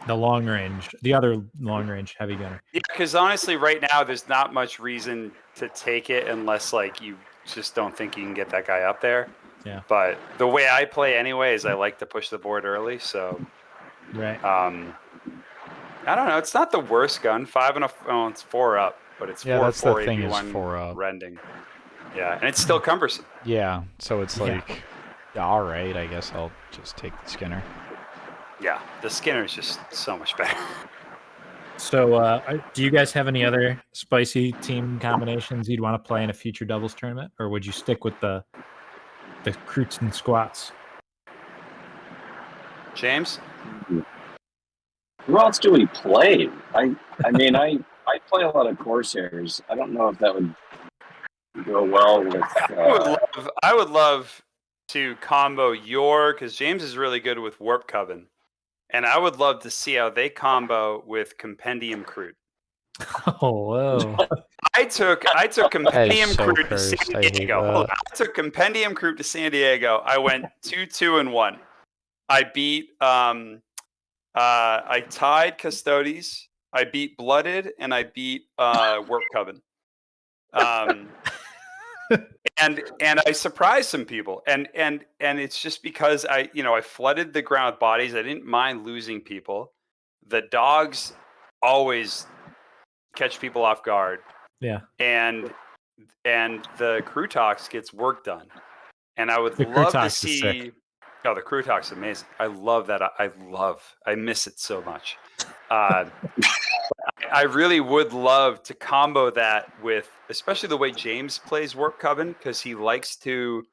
The long range, the other long range heavy gunner. Yeah, because honestly, right now there's not much reason to take it unless like you just don't think you can get that guy up there. Yeah. But the way I play anyway is I like to push the board early. So right. I don't know. It's not the worst gun. 5 and it's 4 up, but it's 4 that's 4 the thing is AP1 4 up. rending. Yeah, and it's still cumbersome. Yeah, so it's like, all right, I guess I'll just take the Skinner. Yeah, the Skinner is just so much better. So, do you guys have any other spicy team combinations you'd want to play in a future doubles tournament, or would you stick with the Croots and Squats? James? Who else do we play? I mean, I play a lot of Corsairs. I don't know if that would go well with. I would love to combo because James is really good with Warp Coven, and I would love to see how they combo with Compendium Groot. Oh, whoa! I took Compendium Groot to cursed. San Diego. I took Compendium Groot to San Diego. I went 2-2-1. I beat. I tied Custodes. I beat Blooded, and I beat Warp Coven. And I surprised some people, and it's just because I flooded the ground with bodies. I didn't mind losing people. The dogs always catch people off guard. Yeah, and the Crutox gets work done, and I would love to see. Oh, the Crutox is amazing. I love that. I miss it so much. I really would love to combo that with, especially the way James plays Warp Coven, because he likes to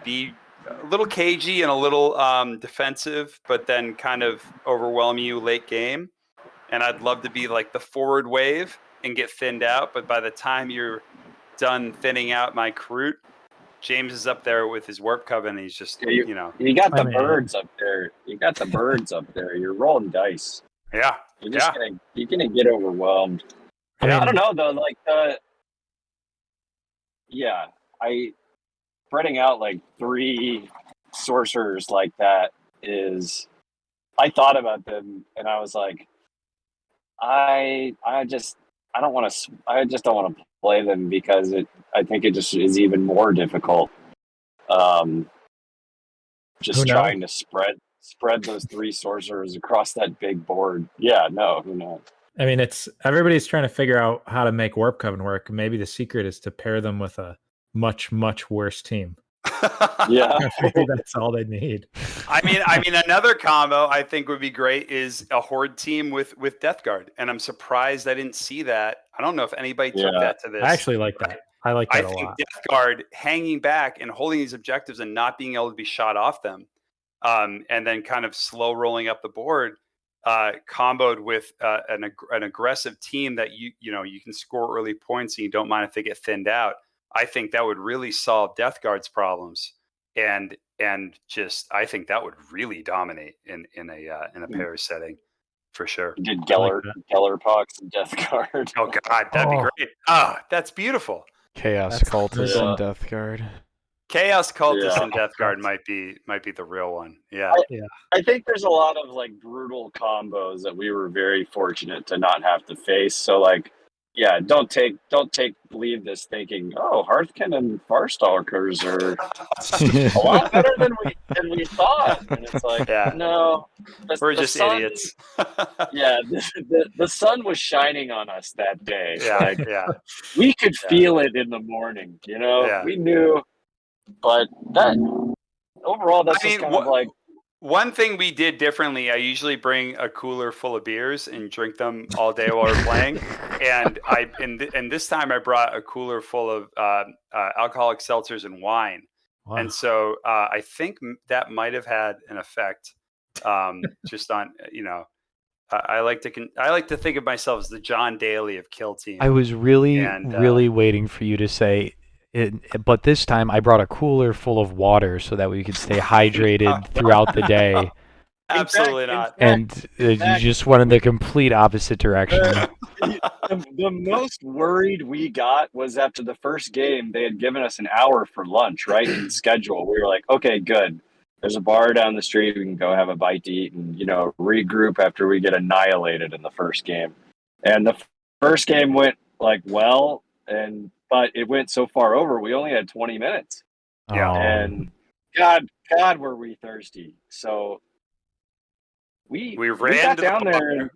be a little cagey and a little defensive, but then kind of overwhelm you late game. And I'd love to be like the forward wave and get thinned out. But by the time you're done thinning out my Groot, James is up there with his Warp Coven. And he's just, You got the birds up there. You got the birds up there. You're rolling dice. Yeah. You're just gonna get overwhelmed. I don't know though. Like spreading out like 3 sorcerers like that is. I thought about them and I was like, I just don't want to play them because I think it just is even more difficult. Just trying to spread those 3 sorcerers across that big board. Yeah, no, who knows? I mean, everybody's trying to figure out how to make Warp Coven work. Maybe the secret is to pair them with a much, much worse team. Yeah, maybe that's all they need. I mean, another combo I think would be great is a Horde team with Death Guard, and I'm surprised I didn't see that. I don't know if anybody took that to this. I actually like that. I like that a lot. I think Death Guard hanging back and holding these objectives and not being able to be shot off them, and then kind of slow rolling up the board, comboed with an aggressive team that you can score early points and you don't mind if they get thinned out. I think that would really solve Death Guard's problems, and just I think that would really dominate in a pair setting for sure. You did Gellerpox and Death Guard. Oh God, that'd be great. That's beautiful. Chaos Cultist and Death Guard. Chaos Cultist and Death Guard might be the real one. Yeah. I think there's a lot of like brutal combos that we were very fortunate to not have to face. So like, yeah, don't believe this thinking, oh, Hearthkin and Farstalkers are a lot better than we thought. And it's like, no, we're just idiots. The sun was shining on us that day. Yeah, we could feel it in the morning. We knew, but that overall, that's kind of like. One thing we did differently, I usually bring a cooler full of beers and drink them all day while we're playing. And this time I brought a cooler full of alcoholic seltzers and wine. Wow. And so I think that might have had an effect, just on, I like to think of myself as the John Daly of Kill Team. I was really waiting for you to say it, but this time I brought a cooler full of water so that we could stay hydrated throughout the day. Absolutely not. And you just went in the complete opposite direction. The most worried we got was after the first game, they had given us an hour for lunch, right, in the schedule. We were like, okay, good. There's a bar down the street. We can go have a bite to eat and, regroup after we get annihilated in the first game. And the first game went well, but it went so far over. We only had 20 minutes. Yeah. And God, were we thirsty. So we ran got down there.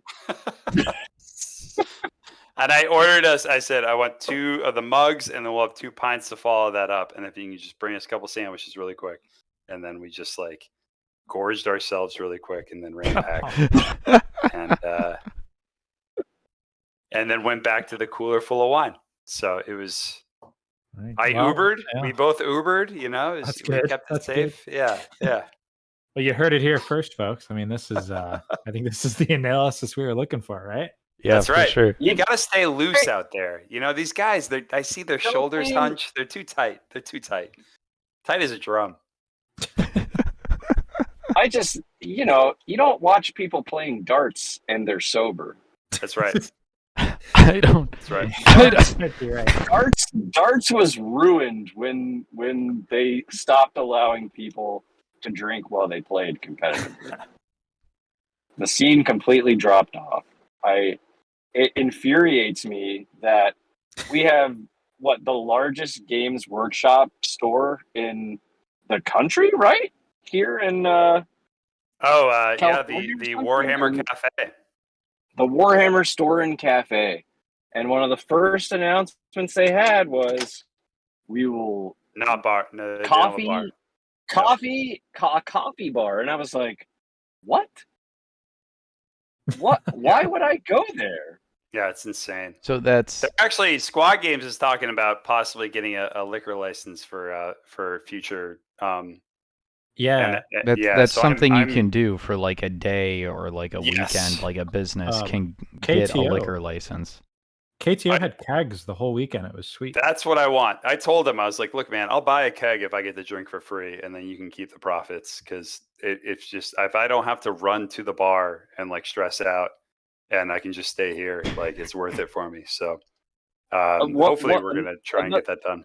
And I ordered I said, I want 2 of the mugs, and then we'll have 2 pints to follow that up. And if you can just bring us a couple sandwiches really quick. And then we just gorged ourselves really quick and then ran back. And then went back to the cooler full of wine. So it was, I Ubered. Yeah. We both Ubered, That's good. We kept it safe. Good. Yeah. Well, you heard it here first, folks. I mean, this is, I think this is the analysis we were looking for, right? Yeah, that's right. Sure. You got to stay loose out there. These guys, I see their shoulders hunch. They're too tight. Tight as a drum. I just, you don't watch people playing darts and they're sober. That's right. I don't. That's right. Darts was ruined when they stopped allowing people to drink while they played competitively. The scene completely dropped off. It infuriates me that we have the largest Games Workshop store in the country, right? Here in the Warhammer Cafe. The Warhammer store and cafe. And one of the first announcements they had was, we will not bar, no, coffee, bar. a coffee bar. And I was like, what? Why would I go there? Yeah, it's insane. So that's actually, Squad Games is talking about possibly getting a liquor license for future. That's so something you can do for a day or a weekend. A business can get a liquor license. KTO had kegs the whole weekend. It was sweet. That's what I want. I told him, I was like, look, man, I'll buy a keg if I get the drink for free, and then you can keep the profits, because it's just, if I don't have to run to the bar and stress out, and I can just stay here, it's worth it for me. So hopefully we're going to try and get that done.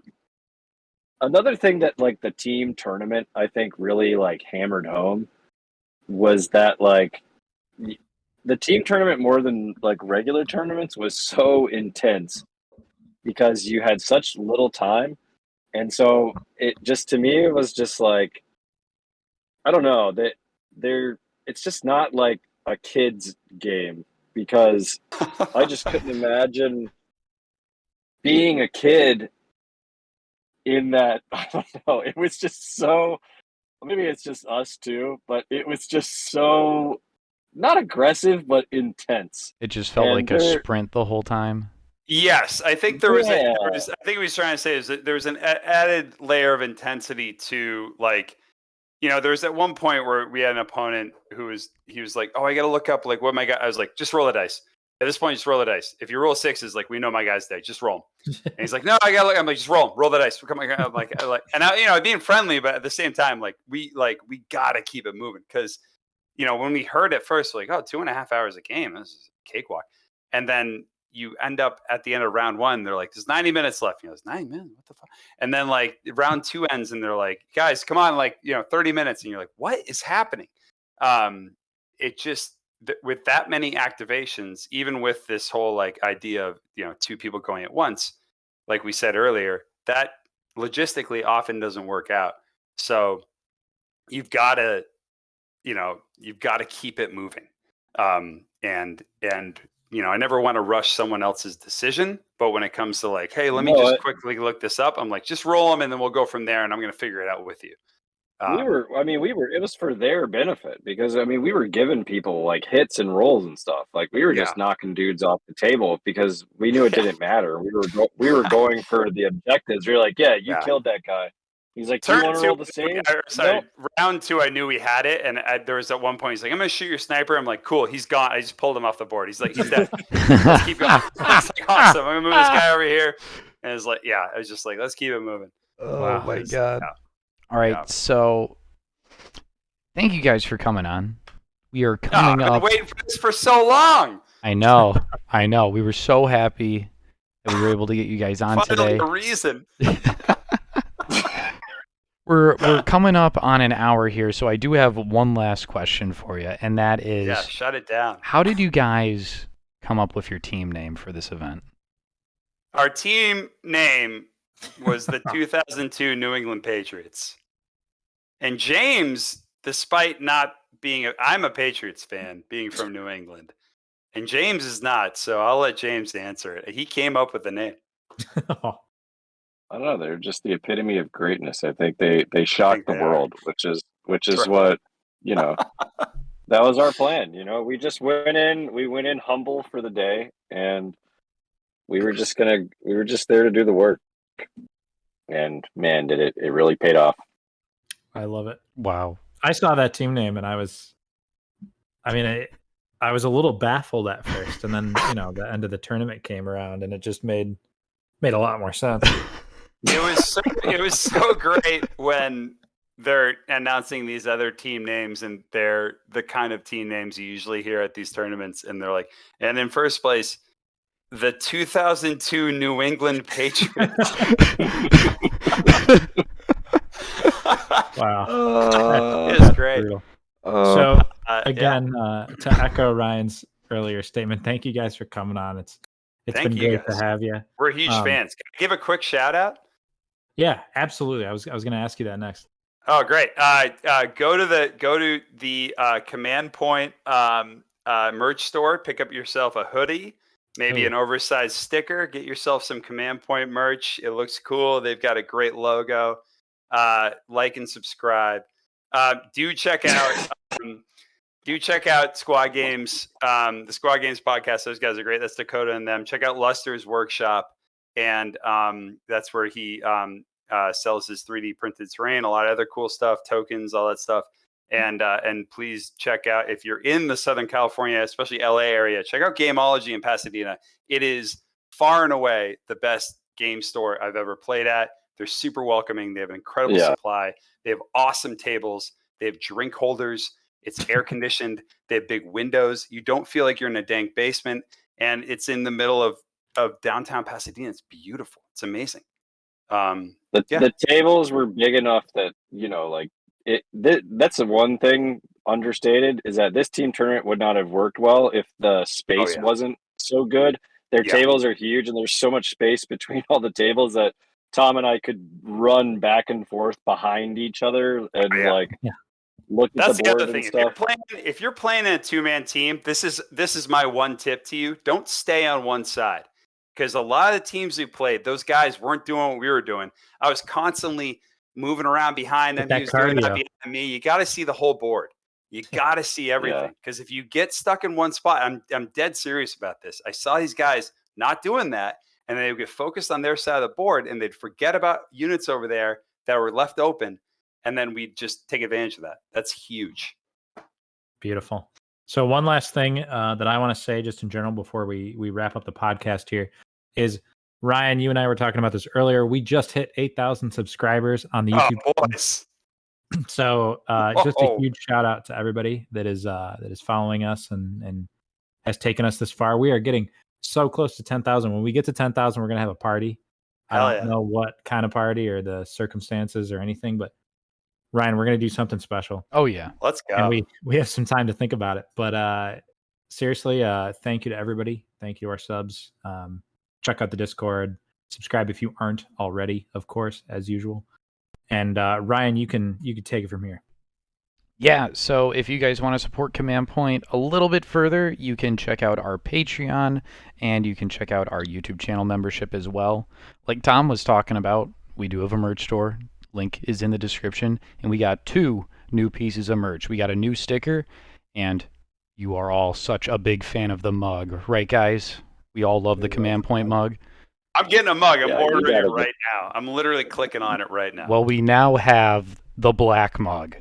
Another thing that the team tournament, I think, really hammered home was that the team tournament, more than regular tournaments, was so intense because you had such little time. And so it just, to me, it was just I don't know, that it's just not a kid's game, because I just couldn't imagine being a kid in that. I don't know, it was just so, maybe it's just us too, but it was just so not aggressive, but intense. It just felt like a sprint the whole time. Yes, I think I think what he's trying to say is that there was an added layer of intensity to there was at one point where we had an opponent he was like, oh, I got to look up what my guy. I was like, just roll the dice. At this point, just roll the dice. If you roll 6s, we know my guy's dead. Just roll them. And he's like, no, I got to look. I'm like, just roll the dice. Come on, I'm like, and I, being friendly, but at the same time, we got to keep it moving, because when we heard it first, we're like, oh, 2.5 hours a game, this is a cakewalk. And then you end up at the end of round 1, they're like, there's 90 minutes left. There's 90 minutes, what the fuck? And then round 2 ends, and they're like, guys, come on, 30 minutes. And you're like, what is happening? It just, with that many activations, even with this whole idea of 2 people going at once, like we said earlier, that logistically often doesn't work out. So you've got to keep it moving. And I never want to rush someone else's decision, but when it comes to hey, let me just quickly look this up, I'm like, just roll them and then we'll go from there, and I'm going to figure it out with you. It was for their benefit because we were giving people like hits and rolls and stuff. Like we were just knocking dudes off the table because we knew it didn't matter. We were going for the objectives. We were like, yeah, you killed that guy. He's like, do you want to roll the same? Sorry, round 2, I knew we had it, and there was at one point he's like, "I'm gonna shoot your sniper." I'm like, "Cool, he's gone." I just pulled him off the board. He's like, "He's dead." Let's keep going. It's like, awesome. I'm gonna move this guy over here, and it's like, I was just like, let's keep it moving. Oh my god! All right, so thank you guys for coming on. We are coming up. I've been waiting for this for so long. I know. We were so happy that we were able to get you guys on today. A reason. We're coming up on an hour here, so I do have one last question for you, and that is, shut it down. How did you guys come up with your team name for this event? Our team name was the 2002 New England Patriots. And James, despite not being I'm a Patriots fan, being from New England. And James is not, so I'll let James answer it. He came up with the name. I don't know. They're just the epitome of greatness. I think they shocked the world, which is what, that was our plan. We just went in humble for the day, and we were just there to do the work. And man, did it really paid off. I love it. Wow. I saw that team name and I was a little baffled at first, and then, the end of the tournament came around and it just made a lot more sense. It was so great when they're announcing these other team names, and they're the kind of team names you usually hear at these tournaments, and they're like, and in first place, the 2002 New England Patriots. Wow. It was great. So again, to echo Ryan's earlier statement, thank you guys for coming on. It's been great to have you. We're huge fans. Can I give a quick shout out? Yeah, absolutely. I was going to ask you that next. Oh, great. Go to the Command Point merch store. Pick up yourself a hoodie, maybe an oversized sticker. Get yourself some Command Point merch. It looks cool. They've got a great logo. Like and subscribe. Do check out Squad Games, the Squad Games podcast. Those guys are great. That's Dakota and them. Check out Luster's workshop, and that's where he sells his 3D printed terrain, a lot of other cool stuff, tokens, all that stuff. And please check out, if you're in the Southern California, especially LA area, check out Gameology in Pasadena. It is far and away the best game store I've ever played at. They're super welcoming. They have an incredible supply. They have awesome tables. They have drink holders. It's air conditioned. They have big windows. You don't feel like you're in a dank basement. And it's in the middle of downtown Pasadena. It's beautiful. It's amazing. The tables were big enough that, that's the one thing understated, is that this team tournament would not have worked well if the space wasn't so good. Their tables are huge, and there's so much space between all the tables that Tom and I could run back and forth behind each other and look at the board and stuff. If you're playing in a 2-man team, this is my one tip to you. Don't stay on one side, because a lot of the teams we played, those guys weren't doing what we were doing. I was constantly moving around behind them. He was doing that behind me. You got to see the whole board. You got to see everything, because if you get stuck in one spot, I'm dead serious about this. I saw these guys not doing that, and they would get focused on their side of the board, and they'd forget about units over there that were left open, and then we'd just take advantage of that. That's huge. Beautiful. So one last thing that I want to say just in general before we wrap up the podcast here is, Ryan, you and I were talking about this earlier. We just hit 8,000 subscribers on the YouTube. Oh, boys. So just a huge shout out to everybody that is following us and has taken us this far. We are getting so close to 10,000. When we get to 10,000, we're going to have a party. I don't know what kind of party or the circumstances or anything, but Ryan, we're going to do something special. Oh yeah. Let's go. And we have some time to think about it, but seriously, thank you to everybody. Thank you to our subs. Check out the Discord, subscribe if you aren't already, of course, as usual. And Ryan, you can take it from here. Yeah, so if you guys want to support Command Point a little bit further, you can check out our Patreon, and you can check out our YouTube channel membership as well. Like Tom was talking about, we do have a merch store. Link is in the description. And we got 2 new pieces of merch. We got a new sticker, and you are all such a big fan of the mug, right, guys? We all love the Command Point mug. I'm getting a mug. I'm Yeah, ordering it right now. I'm literally clicking on it right now. Well, we now have the black mug.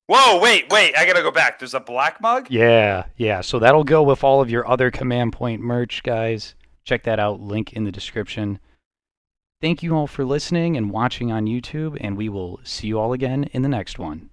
Whoa, wait. I gotta go back. There's a black mug? Yeah. So that'll go with all of your other Command Point merch, guys. Check that out. Link in the description. Thank you all for listening and watching on YouTube, and we will see you all again in the next one.